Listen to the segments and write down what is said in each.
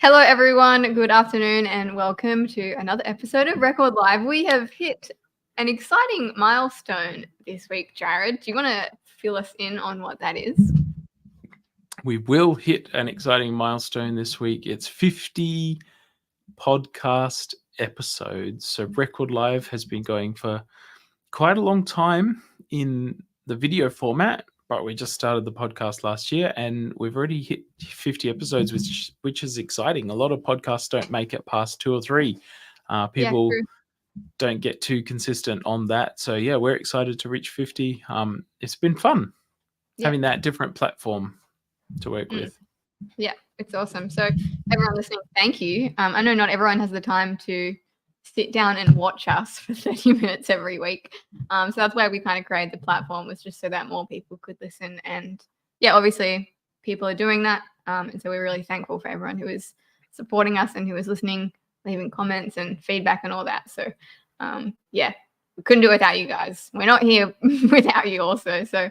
Hello, everyone. Good afternoon, and welcome to another episode of Record Live. We have hit an exciting milestone this week, Jared. Do you want to fill us in on what that is? We will hit an exciting milestone this week. It's 50 podcast episodes. So Record Live has been going for quite a long time in the video format, but we just started the podcast last year and we've already hit 50 episodes, which is exciting. A lot of podcasts don't make it past 2 or 3. People don't get too consistent on that. So yeah, we're excited to reach 50. It's been fun having that different platform to work with. Yeah, it's awesome. So everyone listening, thank you. I know not everyone has the time to sit down and watch us for 30 minutes every week. So that's why we kind of created the platform, was just so that more people could listen. And yeah, obviously people are doing that. And so we're really thankful for everyone who is supporting us and who is listening, leaving comments and feedback and all that. So yeah, we couldn't do it without you guys. We're not here without you also. So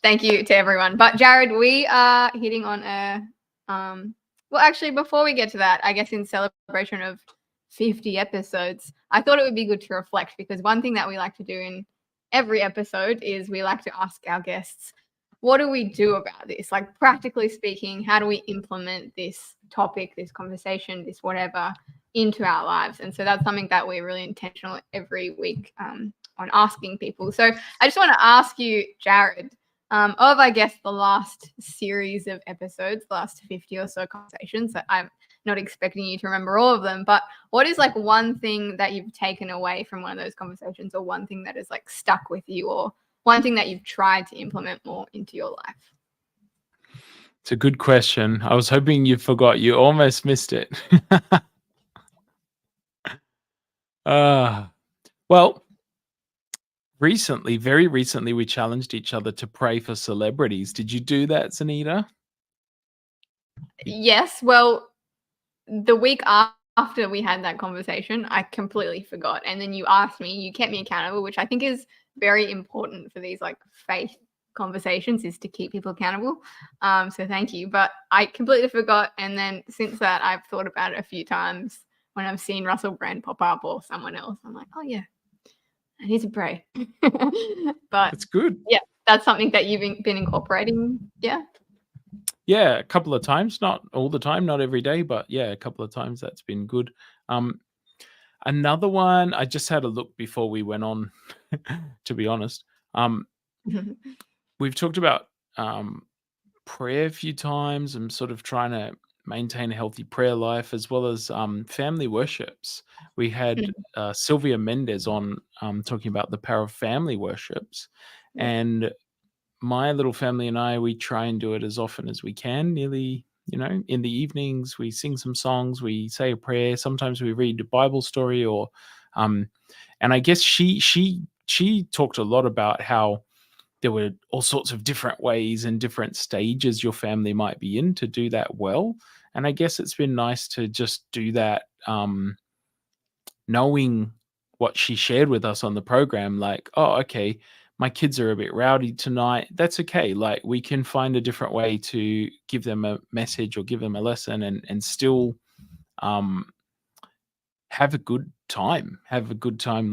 thank you to everyone. But Jared, we are hitting on a well, actually, before we get to that, I guess in celebration of 50 episodes, I thought it would be good to reflect, because one thing that we like to do in every episode is we like to ask our guests, what do we do about this? Like, practically speaking, how do we implement this topic, this conversation, this whatever into our lives? And so that's something that we're really intentional every week on asking people. So I just want to ask you, Jared, of, I guess, the last series of episodes, the last 50 or so conversations, that I'm not expecting you to remember all of them, but what is like one thing that you've taken away from one of those conversations, or one thing that is like stuck with you, or one thing that you've tried to implement more into your life? It's a good question. I was hoping you forgot. You almost missed it. Well, very recently, we challenged each other to pray for celebrities. Did you do that, Zanita? Yes. Well, the week after we had that conversation, I completely forgot. And then you asked me, you kept me accountable, which I think is very important for these like faith conversations, is to keep people accountable. So thank you. But I completely forgot. And then since that, I've thought about it a few times when I've seen Russell Brand pop up or someone else. I'm like, oh yeah, I need to pray. But it's good. Yeah, that's something that you've been incorporating. Yeah. Yeah, a couple of times, not all the time, not every day, but yeah, a couple of times that's been good. Another one, I just had a look before we went on, to be honest. We've talked about prayer a few times and sort of trying to maintain a healthy prayer life, as well as family worships. We had Sylvia Mendez on talking about the power of family worships. And my little family and I, we try and do it as often as we can, nearly, in the evenings. We sing some songs, we say a prayer. Sometimes we read a Bible story, or and I guess she talked a lot about how there were all sorts of different ways and different stages your family might be in to do that well. And I guess it's been nice to just do that, knowing what she shared with us on the program, like, oh, okay, my kids are a bit rowdy tonight. That's okay. Like, we can find a different way to give them a message or give them a lesson, and still have a good time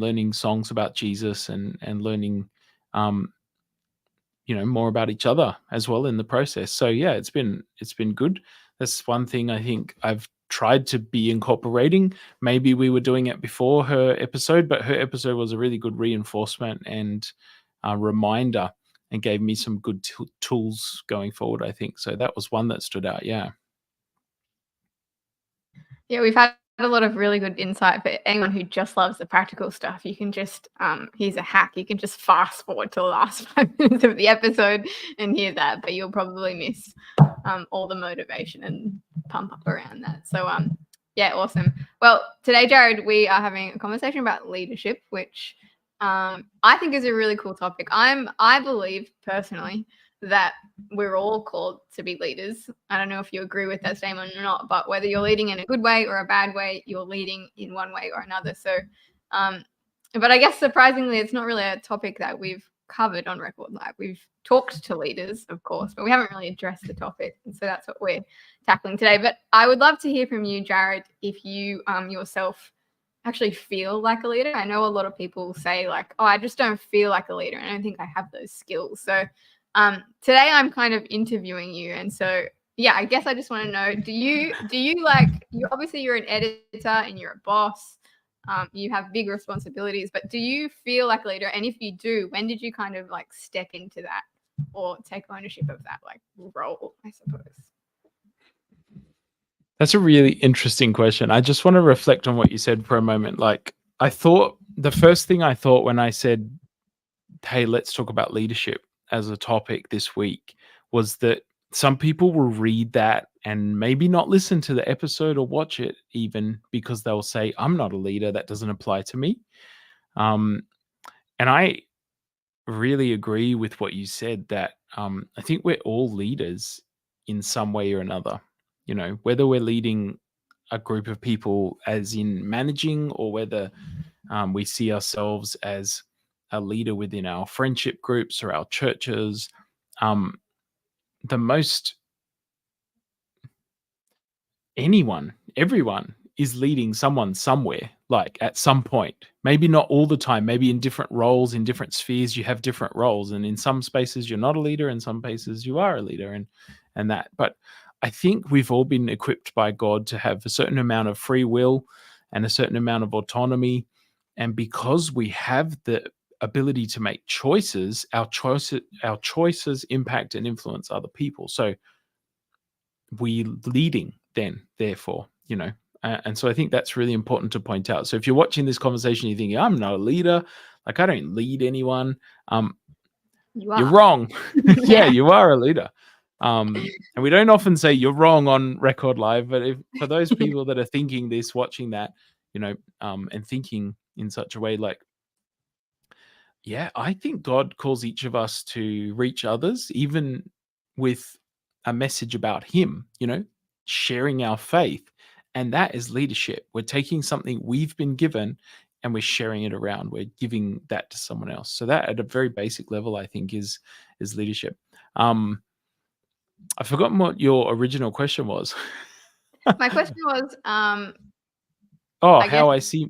learning songs about Jesus, and learning, more about each other as well in the process. So yeah, it's been good. That's one thing I think I've tried to be incorporating. Maybe we were doing it before her episode, but her episode was a really good reinforcement and a reminder, and gave me some good tools going forward, I think. So that was one that stood out. Yeah, we've had a lot of really good insight for anyone who just loves the practical stuff. You can just here's a hack. You can just fast forward to the last 5 minutes of the episode and hear that, but you'll probably miss all the motivation and pump up around that. So yeah, awesome. Well, today, Jared, we are having a conversation about leadership, which I think is a really cool topic. I believe personally that we're all called to be leaders. I don't know if you agree with that statement or not, but whether you're leading in a good way or a bad way, you're leading in one way or another. So, but I guess surprisingly, it's not really a topic that we've covered on Record Live. We've talked to leaders, of course, but we haven't really addressed the topic. And so that's what we're tackling today. But I would love to hear from you, Jared, if you yourself actually feel like a leader. I know a lot of people say like, oh, I just don't feel like a leader. I don't think I have those skills. So today I'm kind of interviewing you. And so, yeah, I guess I just want to know, do you like, obviously you're an editor and you're a boss. You have big responsibilities, but do you feel like a leader? And if you do, when did you kind of like step into that or take ownership of that like role, I suppose? That's a really interesting question. I just want to reflect on what you said for a moment. Like, I thought the first thing I thought when I said, hey, let's talk about leadership as a topic this week was that some people will read that and maybe not listen to the episode or watch it even because they'll say, I'm not a leader. That doesn't apply to me. And I really agree with what you said that I think we're all leaders in some way or another. You know, whether we're leading a group of people as in managing or whether we see ourselves as a leader within our friendship groups or our churches. The most everyone is leading someone somewhere, like at some point. Maybe not all the time, maybe in different roles, in different spheres, you have different roles. And in some spaces you're not a leader, in some places you are a leader and that. But I think we've all been equipped by God to have a certain amount of free will and a certain amount of autonomy. And because we have the ability to make choices, our choices impact and influence other people. So we leading then, therefore, you know. And so I think that's really important to point out. So if you're watching this conversation, you're thinking, I'm not a leader, like I don't lead anyone. You're wrong. Yeah, you are a leader. And we don't often say you're wrong on Record Live, but for those people that are thinking this, watching that, you know, and thinking in such a way, like, yeah, I think God calls each of us to reach others, even with a message about Him, you know, sharing our faith. And that is leadership. We're taking something we've been given and we're sharing it around. We're giving that to someone else. So that at a very basic level, I think is leadership. I've forgotten what your original question was. My question was, how I see.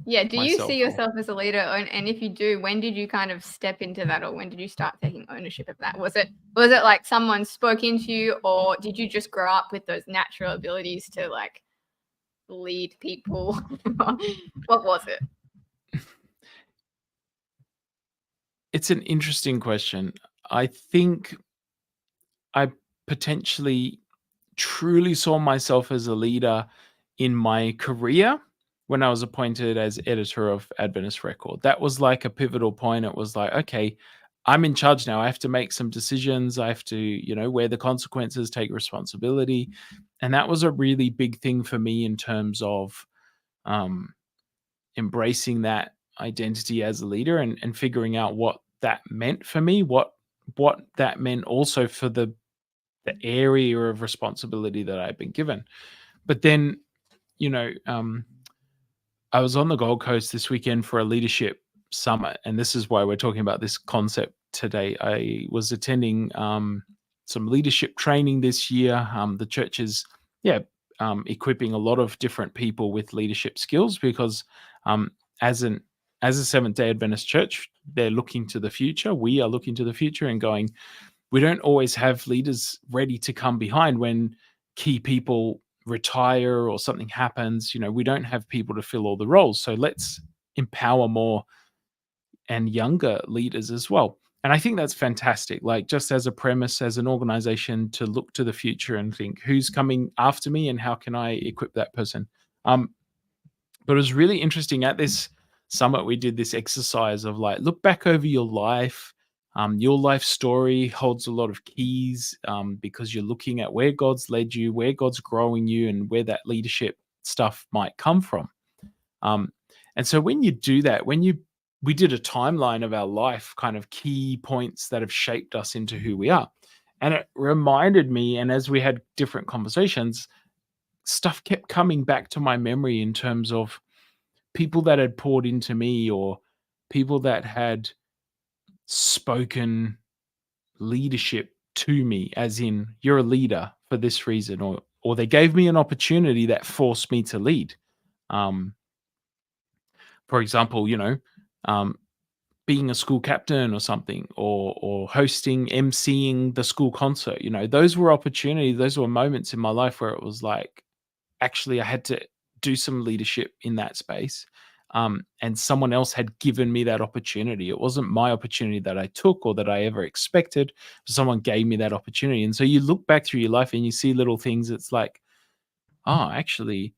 Yeah, do you see myself or- yourself as a leader? And if you do, when did you kind of step into that, or when did you start taking ownership of that? Was it like someone spoke into you, or did you just grow up with those natural abilities to like lead people? What was it? It's an interesting question. I think I potentially truly saw myself as a leader in my career when I was appointed as editor of Adventist Record. That was like a pivotal point. It was like, okay, I'm in charge now. I have to make some decisions. I have to, you know, wear the consequences, take responsibility. And that was a really big thing for me in terms of embracing that identity as a leader and figuring out what that meant for me, what that meant also for the area of responsibility that I've been given. But then, you know, I was on the Gold Coast this weekend for a leadership summit, and this is why we're talking about this concept today. I was attending some leadership training this year. The church is, equipping a lot of different people with leadership skills because as a Seventh-day Adventist church, they're looking to the future. We are looking to the future and going, we don't always have leaders ready to come behind when key people retire or something happens. You know, we don't have people to fill all the roles. So let's empower more and younger leaders as well. And I think that's fantastic. Like, just as a premise, as an organization, to look to the future and think who's coming after me and how can I equip that person. But it was really interesting at this summit. We did this exercise of like, look back over your life. Your life story holds a lot of keys because you're looking at where God's led you, where God's growing you, and where that leadership stuff might come from. And so when you do that, we did a timeline of our life, kind of key points that have shaped us into who we are. And it reminded me, and as we had different conversations, stuff kept coming back to my memory in terms of people that had poured into me or people that had spoken leadership to me, as in, you're a leader for this reason, or they gave me an opportunity that forced me to lead. Um, for example, um, being a school captain or something, or hosting, emceeing the school concert. Those were opportunities. Those were moments in my life where it was like, actually, I had to do some leadership in that space. And someone else had given me that opportunity. It wasn't my opportunity that I took or that I ever expected. Someone gave me that opportunity. And so you look back through your life and you see little things. It's like, oh, actually,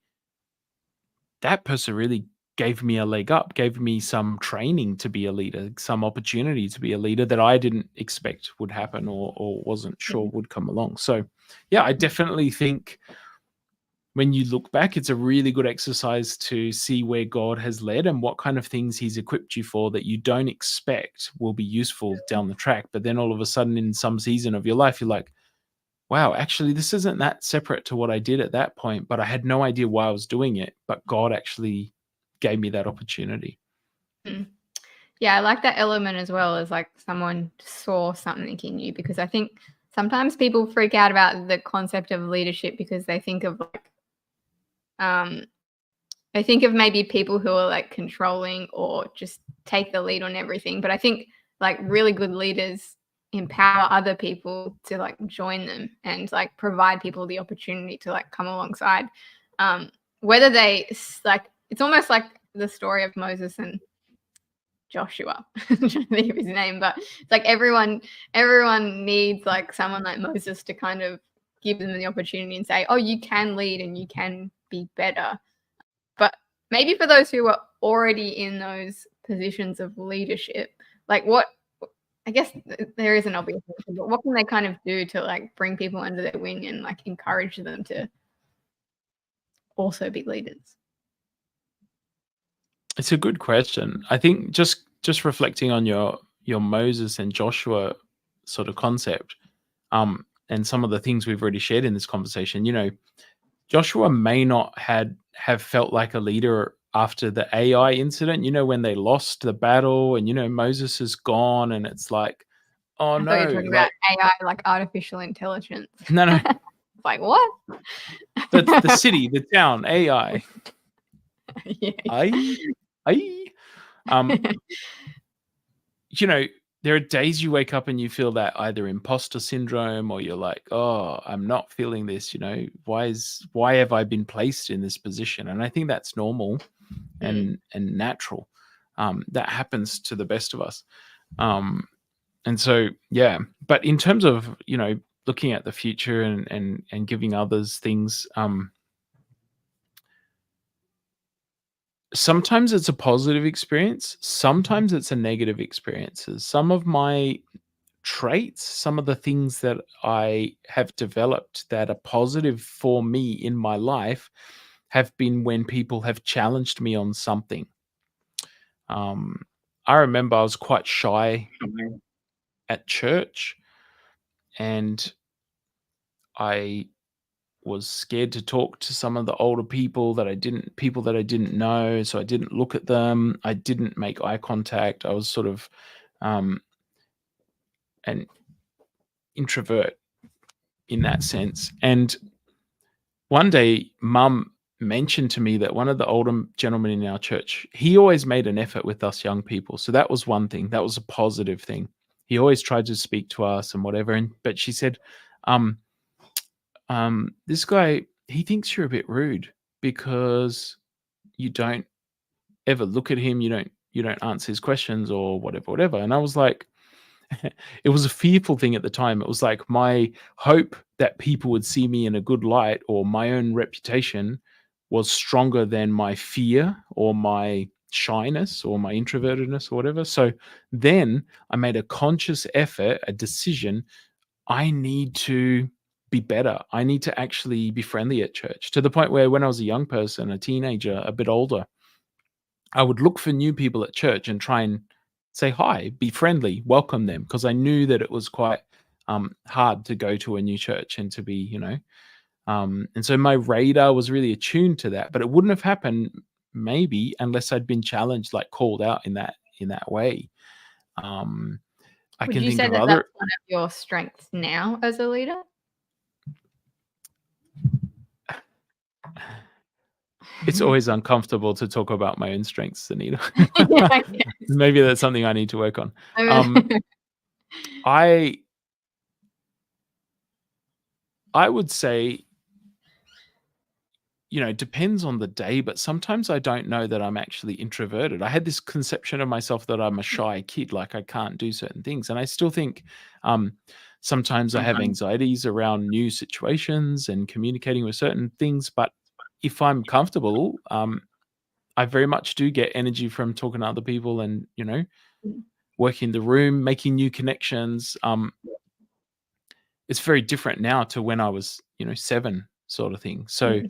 that person really gave me a leg up, gave me some training to be a leader, some opportunity to be a leader that I didn't expect would happen, or wasn't sure would come along. So, yeah, I definitely think when you look back, it's a really good exercise to see where God has led and what kind of things he's equipped you for that you don't expect will be useful down the track. But then all of a sudden, in some season of your life, you're like, wow, actually, this isn't that separate to what I did at that point, but I had no idea why I was doing it. But God actually gave me that opportunity. Mm. Yeah, I like that element as well, as like someone saw something in you, because I think sometimes people freak out about the concept of leadership because they think of like I think of maybe people who are like controlling or just take the lead on everything. But I think like really good leaders empower other people to like join them and like provide people the opportunity to like come alongside. Whether they like, it's almost like the story of Moses and Joshua. I'm trying to think of his name, but it's like everyone needs like someone like Moses to kind of give them the opportunity and say, oh, you can lead and you can be better. But maybe for those who are already in those positions of leadership, like what, I guess there is an obvious answer, but what can they kind of do to like bring people under their wing and like encourage them to also be leaders? It's a good question. I think just reflecting on your Moses and Joshua sort of concept, and some of the things we've already shared in this conversation, Joshua may not have felt like a leader after the AI incident, when they lost the battle and, Moses is gone and it's like, oh I thought you were no, talking about like, AI, like artificial intelligence. no, Like what? the city, the town, AI. Yeah. I, um, there are days you wake up and you feel that either imposter syndrome, or you're like, oh, I'm not feeling this, why have I been placed in this position? And I think that's normal and natural. That happens to the best of us. And so, yeah, but in terms of, looking at the future and giving others things, sometimes it's a positive experience, sometimes it's a negative experiences. Some of my traits, some of the things that I have developed that are positive for me in my life have been when people have challenged me on something. I remember I was quite shy at church, and I was scared to talk to some of the older people that I didn't know, so I didn't look at them. I didn't make eye contact. I was sort of an introvert in that sense. And one day, Mum mentioned to me that one of the older gentlemen in our church, he always made an effort with us young people. So that was one thing. That was a positive thing. He always tried to speak to us and whatever. But she said, this guy, he thinks you're a bit rude because you don't ever look at him, you don't answer his questions or whatever. And I was like, it was a fearful thing at the time. It was like my hope that people would see me in a good light, or my own reputation, was stronger than my fear or my shyness or my introvertedness or whatever. So then I made a conscious effort, a decision. I need to be better. I need to actually be friendly at church, to the point where when I was a young person, a teenager, a bit older, I would look for new people at church and try and say hi, be friendly, welcome them, because I knew that it was quite hard to go to a new church and to be, and so my radar was really attuned to that. But it wouldn't have happened maybe unless I'd been challenged, like called out in that way. I Would can you think say of that other. that's one of your strengths now as a leader? It's always uncomfortable to talk about my own strengths, Anita. Yeah, I guess. Maybe that's something I need to work on. I I I would say, it depends on the day, but sometimes I don't know that I'm actually introverted. I had this conception of myself that I'm a shy kid, like I can't do certain things. And I still think um, sometimes I have anxieties around new situations and communicating with certain things. But if I'm comfortable, I very much do get energy from talking to other people and, working the room, making new connections. It's very different now to when I was, 7 sort of thing. So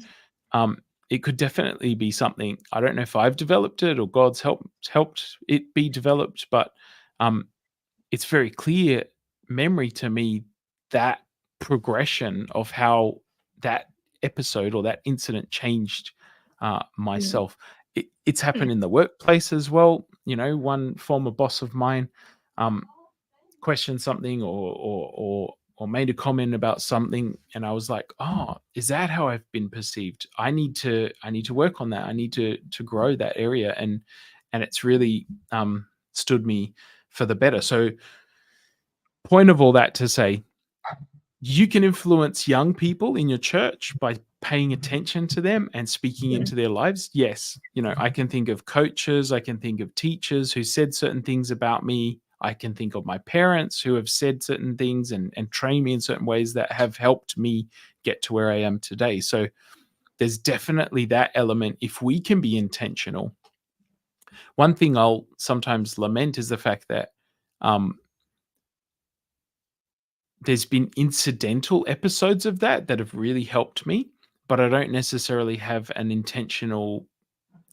um, it could definitely be something. I don't know if I've developed it or God's helped it be developed, but um, it's very clear memory to me, that progression of how that episode or that incident changed myself. It's happened in the workplace as well. One former boss of mine questioned something or made a comment about something, and I was like, oh, is that how I've been perceived? I need to work on that. I need to grow that area, and it's really stood me for the better. So point of all that to say, you can influence young people in your church by paying attention to them and speaking into their lives. Yes, I can think of coaches, I can think of teachers who said certain things about me. I can think of my parents who have said certain things and trained me in certain ways that have helped me get to where I am today. So there's definitely that element if we can be intentional. One thing I'll sometimes lament is the fact that um, there's been incidental episodes of that have really helped me, but I don't necessarily have an intentional.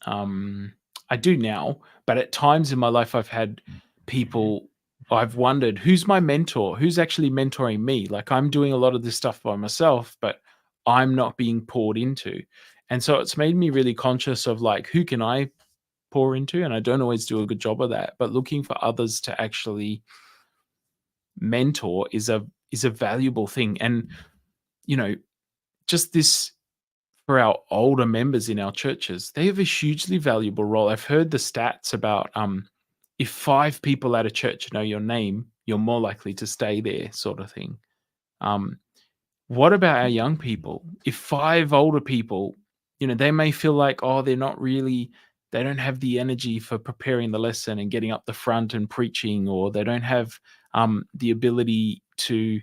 I do now, but at times in my life, I've had people. I've wondered who's my mentor, who's actually mentoring me. Like I'm doing a lot of this stuff by myself, but I'm not being poured into, and so it's made me really conscious of like who can I pour into, and I don't always do a good job of that. But looking for others to actually mentor is a valuable thing. And just this, for our older members in our churches, they have a hugely valuable role. I've heard the stats about if 5 people at a church know your name, you're more likely to stay there, sort of thing. um what about our young people? If 5 older people, they may feel like, oh, they don't have the energy for preparing the lesson and getting up the front and preaching, or they don't have the ability to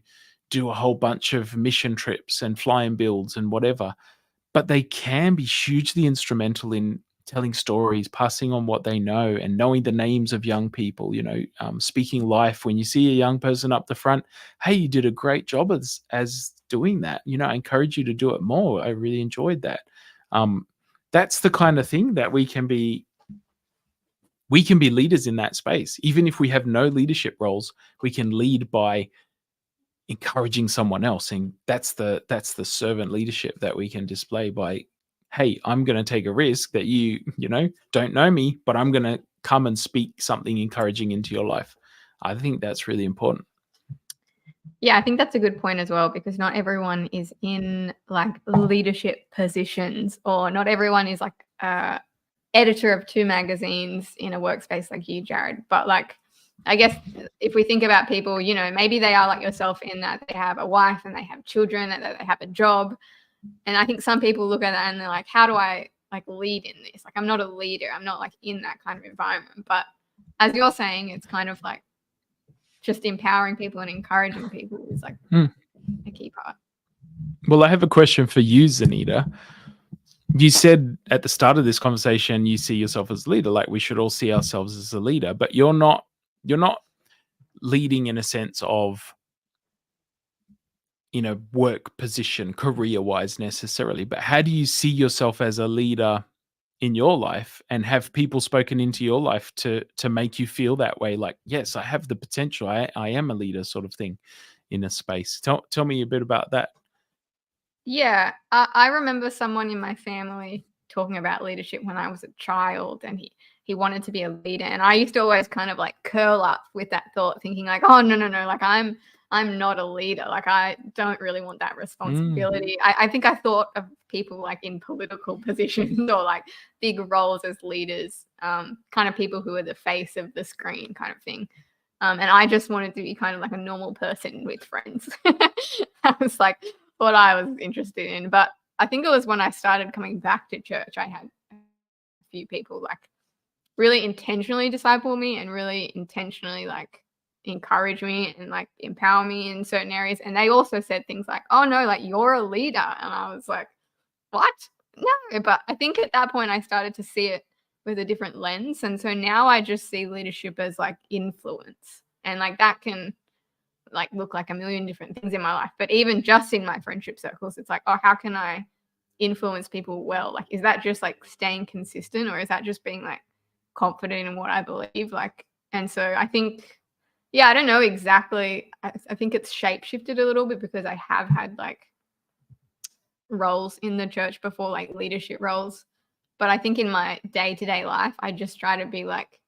do a whole bunch of mission trips and flying builds and whatever. But they can be hugely instrumental in telling stories, passing on what they know, and knowing the names of young people. Speaking life when you see a young person up the front. Hey, you did a great job as doing that. I encourage you to do it more. I really enjoyed that. Um, that's the kind of thing that we can be. We can be leaders in that space, even if we have no leadership roles. We can lead by encouraging someone else, and that's the servant leadership that we can display by, hey, I'm going to take a risk that you don't know me, but I'm going to come and speak something encouraging into your life. I think that's really important. Yeah, I think that's a good point as well, because not everyone is in like leadership positions, or not everyone is like editor of 2 magazines in a workspace like you, Jared. But like, I guess if we think about people, maybe they are like yourself in that they have a wife and they have children and that they have a job. And I think some people look at that and they're like, how do I like lead in this? Like, I'm not a leader. I'm not like in that kind of environment. But as you're saying, it's kind of like just empowering people and encouraging people is like a key part. Well, I have a question for you, Zanita. You said at the start of this conversation you see yourself as a leader, like we should all see ourselves as a leader, but you're not leading in a sense of in a work position career wise necessarily, but how do you see yourself as a leader in your life, and have people spoken into your life to make you feel that way, like, yes, I have the potential, I am a leader, sort of thing, in a space? Tell me a bit about that. Yeah, I remember someone in my family talking about leadership when I was a child, and he he wanted to be a leader. And I used to always kind of like curl up with that thought, thinking like, oh, no, like I'm not a leader. Like I don't really want that responsibility. I think I thought of people like in political positions or like big roles as leaders, kind of people who are the face of the screen kind of thing. And I just wanted to be kind of like a normal person with friends. That was like what I was interested in. But I think it was when I started coming back to church, I had a few people like really intentionally disciple me and really intentionally like encourage me and like empower me in certain areas. And they also said things like, oh no, like you're a leader. And I was like, what? No. But I think at that point I started to see it with a different lens. And so now I just see leadership as like influence. And like that can like look like a million different things in my life. But even just in my friendship circles, it's like, oh, how can I influence people well? Like, is that just like staying consistent, or is that just being like confident in what I believe? Like, and so I think, yeah, I don't know exactly. I think it's shape shifted a little bit because I have had like roles in the church before, like leadership roles. But I think in my day-to-day life, I just try to be like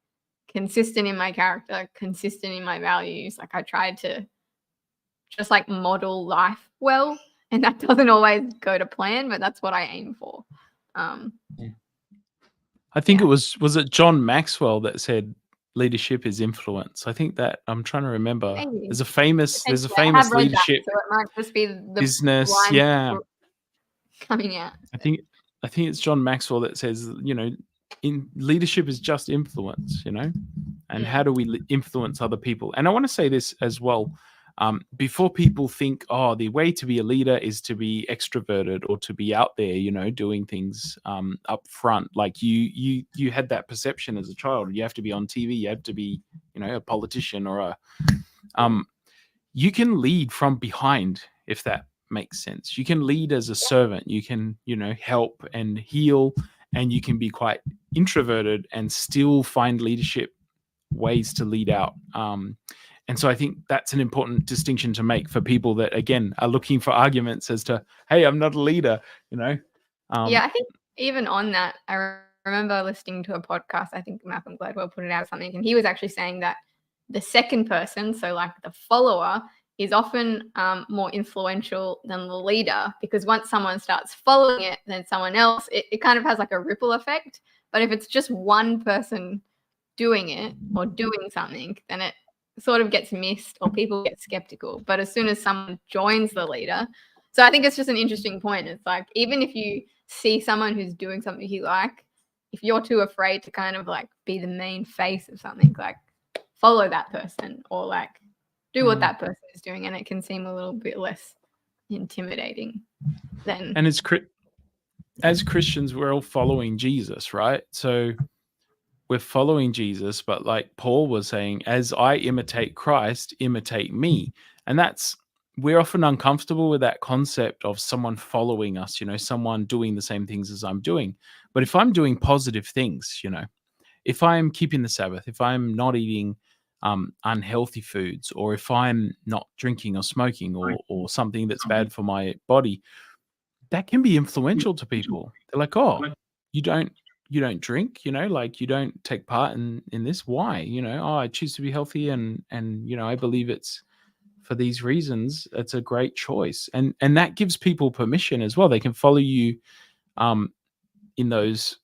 consistent in my character, consistent in my values. Like I try to just like model life well. And that doesn't always go to plan, but that's what I aim for. I think it was it John Maxwell that said leadership is influence. I think that I'm trying to remember. Maybe. There's a famous I have read leadership that, so it might just be the business. line Yeah, coming out. I think it's John Maxwell that says, in leadership is just influence, and how do we influence other people? And I want to say this as well. Before people think, oh, the way to be a leader is to be extroverted or to be out there, doing things up front. Like you had that perception as a child. You have to be on TV. You have to be, a politician or you can lead from behind, if that makes sense. You can lead as a servant. You can, help and heal, and you can be quite introverted and still find leadership ways to lead out. And so I think that's an important distinction to make for people that, again, are looking for arguments as to, hey, I'm not a leader, Yeah, I think even on that, I remember listening to a podcast. I think Malcolm Gladwell put it out or something, and he was actually saying that the second person, so like the follower, is often more influential than the leader, because once someone starts following it, then someone else, it kind of has like a ripple effect. But if it's just one person doing it or doing something, then it sort of gets missed or people get skeptical. But as soon as someone joins the leader, so I think it's just an interesting point. It's like, even if you see someone who's doing something you like, if you're too afraid to kind of like be the main face of something, like follow that person or like do what that person is doing, and it can seem a little bit less intimidating than. And as Christians, we're all following Jesus, right? So we're following Jesus, but like Paul was saying, as I imitate Christ, imitate me. And we're often uncomfortable with that concept of someone following us, someone doing the same things as I'm doing. But if I'm doing positive things, if I'm keeping the Sabbath, if I'm not eating unhealthy foods, or if I'm not drinking or smoking or something that's bad for my body, that can be influential to people. They're like, oh, you don't drink, like you don't take part in this. Why? Oh, I choose to be healthy and I believe it's for these reasons. It's a great choice. And that gives people permission as well. They can follow you in those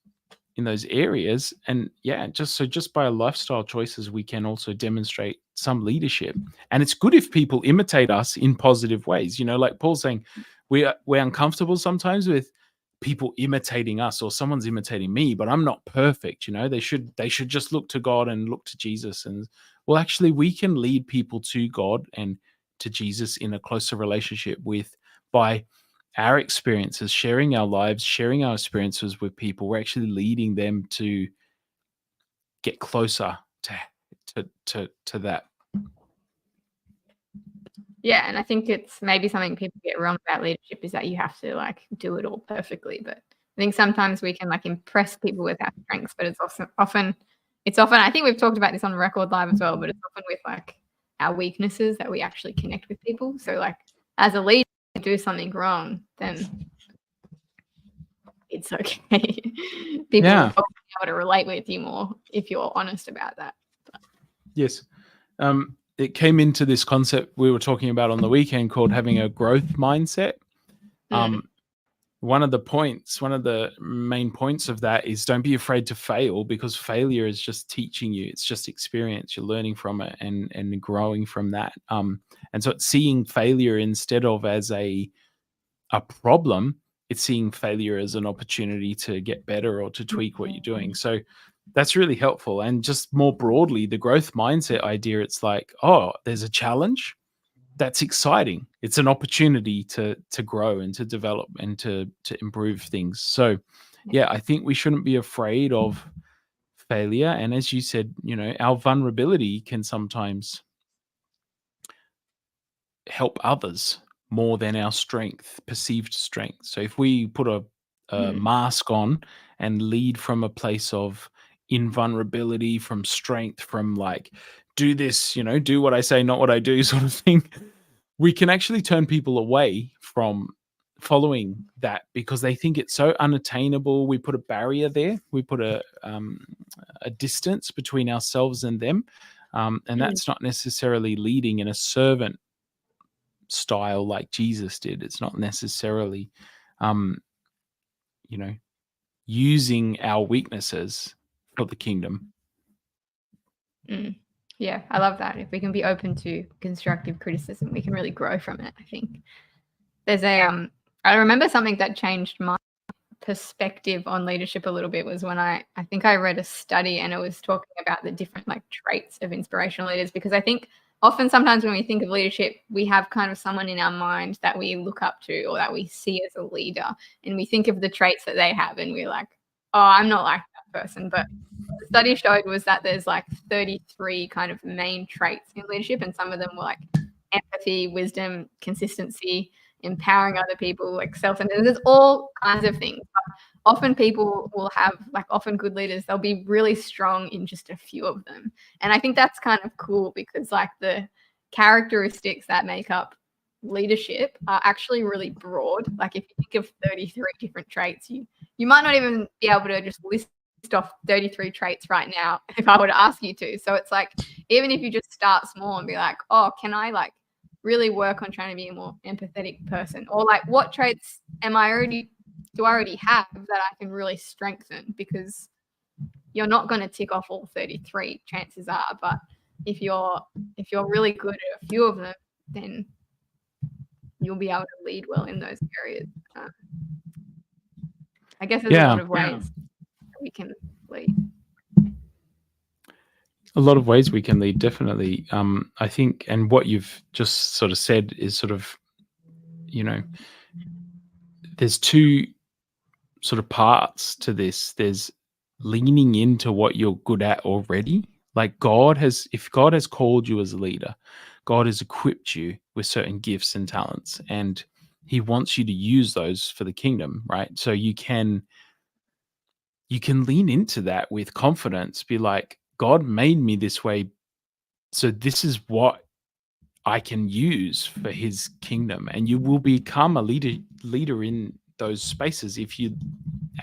areas. And yeah, just by our lifestyle choices, we can also demonstrate some leadership. And it's good if people imitate us in positive ways. Like Paul's saying, we're uncomfortable sometimes with people imitating us, or someone's imitating me, but I'm not perfect. They should just look to God and look to Jesus. And well, actually, we can lead people to God and to Jesus in a closer relationship by our experiences, sharing our lives, sharing our experiences with people. We're actually leading them to get closer to that. Yeah, and I think it's maybe something people get wrong about leadership is that you have to like do it all perfectly. But I think sometimes we can like impress people with our strengths, but it's often I think we've talked about this on Record Live as well, but it's often with like our weaknesses that we actually connect with people. So like as a leader, if you do something wrong, then it's okay. People will probably able to relate with you more if you're honest about that. Yes. It came into this concept we were talking about on the weekend called having a growth mindset. One of the main points of that is don't be afraid to fail, because failure is just teaching you. It's just experience. You're learning from it and growing from that. And so it's seeing failure instead of as a problem, it's seeing failure as an opportunity to get better or to tweak what you're doing. So that's really helpful. And just more broadly, the growth mindset idea, it's like, oh, there's a challenge. That's exciting. It's an opportunity to grow and to develop and to improve things. So yeah, I think we shouldn't be afraid of failure. And as you said, our vulnerability can sometimes help others more than our perceived strength. So if we put a mask on and lead from a place of invulnerability, from strength, from like, do this, do what I say, not what I do sort of thing, we can actually turn people away from following that because they think it's so unattainable. We put a barrier there. We put a distance between ourselves and them. And that's not necessarily leading in a servant style like Jesus did. It's not necessarily, using our weaknesses for the kingdom. Yeah, I love that. If we can be open to constructive criticism, we can really grow from it. I think there's I remember something that changed my perspective on leadership a little bit was when I think I read a study and it was talking about the different like traits of inspirational leaders, because I think often sometimes when we think of leadership, we have kind of someone in our mind that we look up to or that we see as a leader, and we think of the traits that they have and we're like, oh, I'm not like that person. But what the study showed was that there's like 33 kind of main traits in leadership, and some of them were like empathy, wisdom, consistency, empowering other people, like self-centered. There's all kinds of things. But often people will have, like, often good leaders, they'll be really strong in just a few of them. And I think that's kind of cool because like the characteristics that make up leadership are actually really broad. Like if you think of 33 different traits, you might not even be able to just list off 33 traits right now if I were to ask you to. So it's like, even if you just start small and be like, oh, can I like really work on trying to be a more empathetic person, or like what traits do I already have that I can really strengthen? Because you're not going to tick off all 33, chances are, but if you're really good at a few of them, then you'll be able to lead well in those areas. I guess there's a lot of ways that we can lead. A lot of ways we can lead, definitely. I think, and what you've just sort of said is sort of, there's two sort of parts to this. There's leaning into what you're good at already. Like if God has called you as a leader, God has equipped you with certain gifts and talents, and he wants you to use those for the kingdom, right? So you can lean into that with confidence, be like, God made me this way, so this is what I can use for his kingdom. And you will become a leader in those spaces if you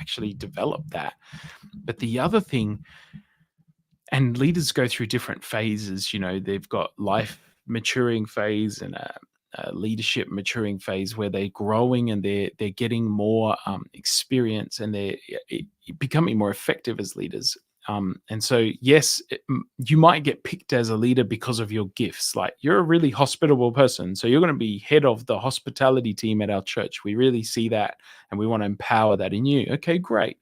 actually develop that. But the other thing, and leaders go through different phases, they've got life maturing phase and a leadership maturing phase where they're growing and they're getting more experience and they're becoming more effective as leaders. And so, yes, you might get picked as a leader because of your gifts. Like you're a really hospitable person, so you're going to be head of the hospitality team at our church. We really see that and we want to empower that in you. Okay, great.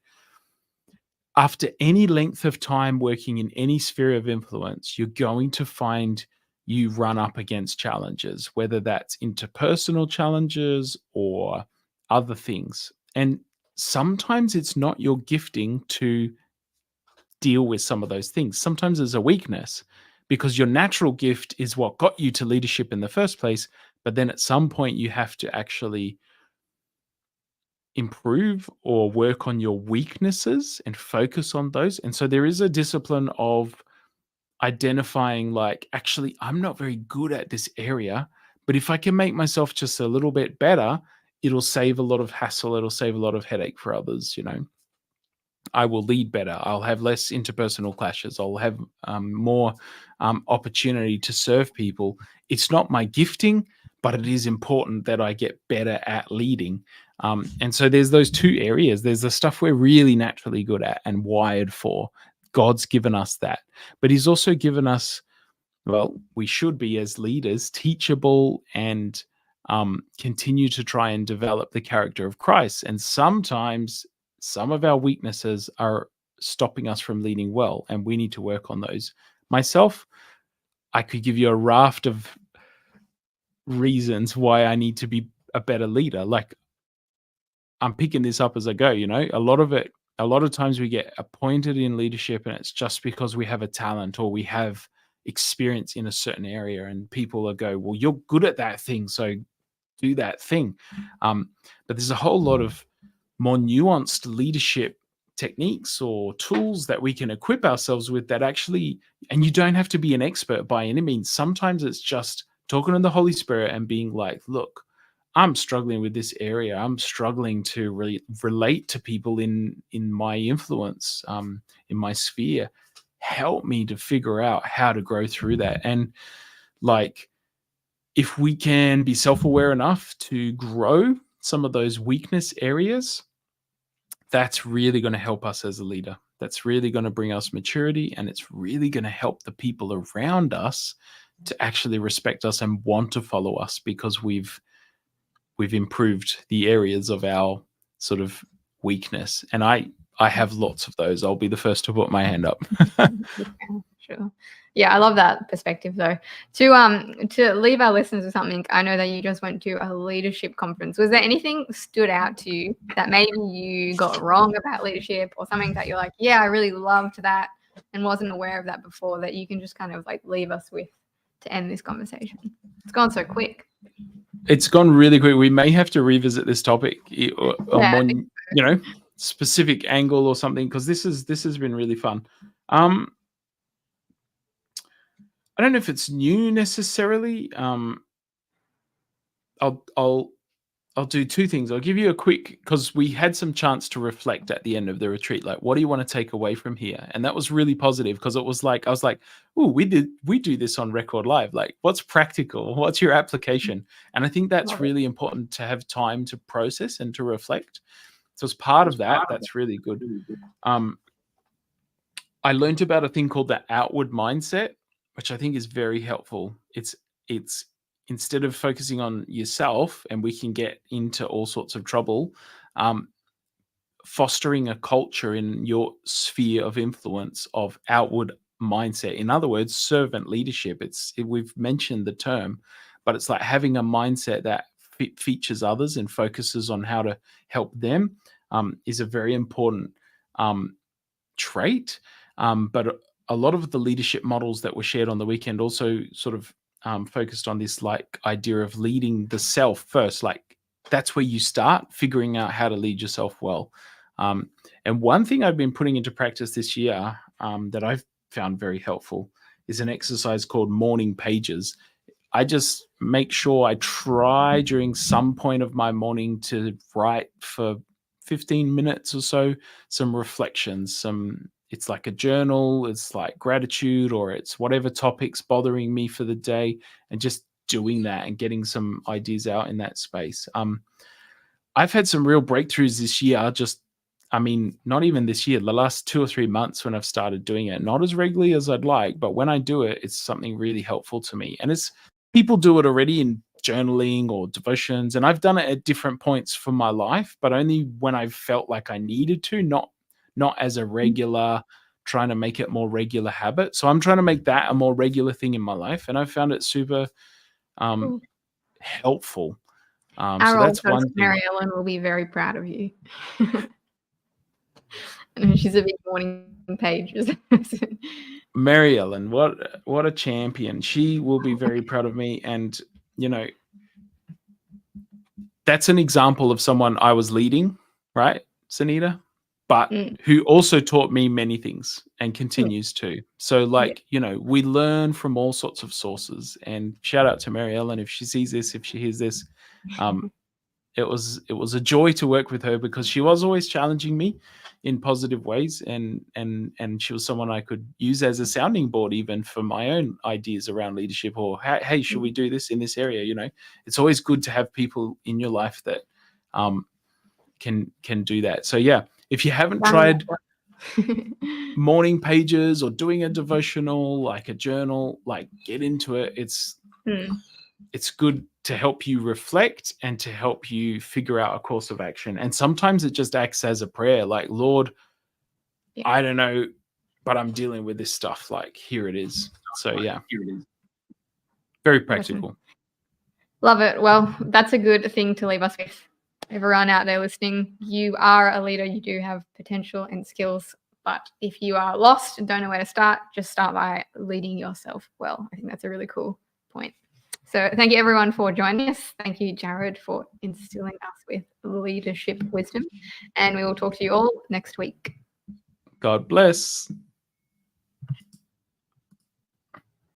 After any length of time working in any sphere of influence, you're going to find you run up against challenges, whether that's interpersonal challenges or other things. And sometimes it's not your gifting to deal with some of those things. Sometimes there's a weakness because your natural gift is what got you to leadership in the first place. But then at some point you have to actually improve or work on your weaknesses and focus on those. And so there is a discipline of identifying, like, actually, I'm not very good at this area, but if I can make myself just a little bit better, it'll save a lot of hassle. It'll save a lot of headache for others, I will lead better. I'll have less interpersonal clashes. I'll have more opportunity to serve people. It's not my gifting, but it is important that I get better at leading. And so there's those two areas. There's the stuff we're really naturally good at and wired for. God's given us that. But he's also given us, well, we should be as leaders teachable and continue to try and develop the character of Christ. And sometimes some of our weaknesses are stopping us from leading well, and we need to work on those. Myself, I could give you a raft of reasons why I need to be a better leader. Like, I'm picking this up as I go, a lot of times we get appointed in leadership and it's just because we have a talent or we have experience in a certain area, and people will go, well, you're good at that thing, so do that thing. But there's a whole lot of more nuanced leadership techniques or tools that we can equip ourselves with that actually, and you don't have to be an expert by any means. Sometimes it's just talking to the Holy Spirit and being like, look, I'm struggling with this area. I'm struggling to really relate to people in my influence, in my sphere. Help me to figure out how to grow through that. And like, if we can be self-aware enough to grow some of those weakness areas, that's really going to help us as a leader. That's really going to bring us maturity, and it's really going to help the people around us to actually respect us and want to follow us, because we've improved the areas of our sort of weakness. And I have lots of those. I'll be the first to put my hand up. Sure. Yeah, I love that perspective though. To leave our listeners with something, I know that you just went to a leadership conference. Was there anything stood out to you that maybe you got wrong about leadership, or something that you're like, yeah, I really loved that and wasn't aware of that before, that you can just kind of like leave us with to end this conversation? It's gone so quick. It's gone really quick. We may have to revisit this topic on one, specific angle or something, because this has been really fun. I don't know if it's new necessarily. I'll do two things. I'll give you a quick, because we had some chance to reflect at the end of the retreat. Like, what do you want to take away from here? And that was really positive, because it was like, I was like, oh, we do this on Record Live. Like, what's practical? What's your application? And I think that's really important to have time to process and to reflect. So as part of that, that's really good. I learned about a thing called the outward mindset, which I think is very helpful. It's instead of focusing on yourself, and we can get into all sorts of trouble, fostering a culture in your sphere of influence of outward mindset. In other words, servant leadership. We've mentioned the term, but it's like having a mindset that features others and focuses on how to help them, is a very important trait. But a lot of the leadership models that were shared on the weekend also sort of focused on this like idea of leading the self first. Like, that's where you start figuring out how to lead yourself well. And one thing I've been putting into practice this year that I've found very helpful is an exercise called morning pages. I just make sure I try during some point of my morning to write for 15 minutes or so, some reflections, it's like a journal, it's like gratitude, or it's whatever topics bothering me for the day, and just doing that and getting some ideas out in that space. I've had some real breakthroughs this year. Not even this year, the last 2 or 3 months when I've started doing it, not as regularly as I'd like, but when I do it, it's something really helpful to me. And people do it already in journaling or devotions, and I've done it at different points for my life, but only when I've felt like I needed to, not as a regular, trying to make it more regular habit. So I'm trying to make that a more regular thing in my life, and I've found it super helpful. So that's one thing. Mary Ellen will be very proud of you. And she's a big morning pages. Mary Ellen, what a champion. She will be very proud of me. And, that's an example of someone I was leading, right, Sunita? But who also taught me many things and continues to. So we learn from all sorts of sources, and shout out to Mary Ellen if she sees this, if she hears this. It was a joy to work with her, because she was always challenging me in positive ways, and she was someone I could use as a sounding board even for my own ideas around leadership, or hey, should we do this in this area? You know, it's always good to have people in your life that can do that. So yeah, if you haven't tried morning pages or doing a devotional, like a journal, like get into it. It's good to help you reflect and to help you figure out a course of action. And sometimes it just acts as a prayer, like, Lord, I don't know, but I'm dealing with this stuff. Like, here it is. So yeah, very practical. Awesome. Love it. Well, that's a good thing to leave us with. Everyone out there listening, you are a leader. You do have potential and skills. But if you are lost and don't know where to start, just start by leading yourself well. I think that's a really cool point. So thank you, everyone, for joining us. Thank you, Jared, for instilling us with leadership wisdom. And we will talk to you all next week. God bless.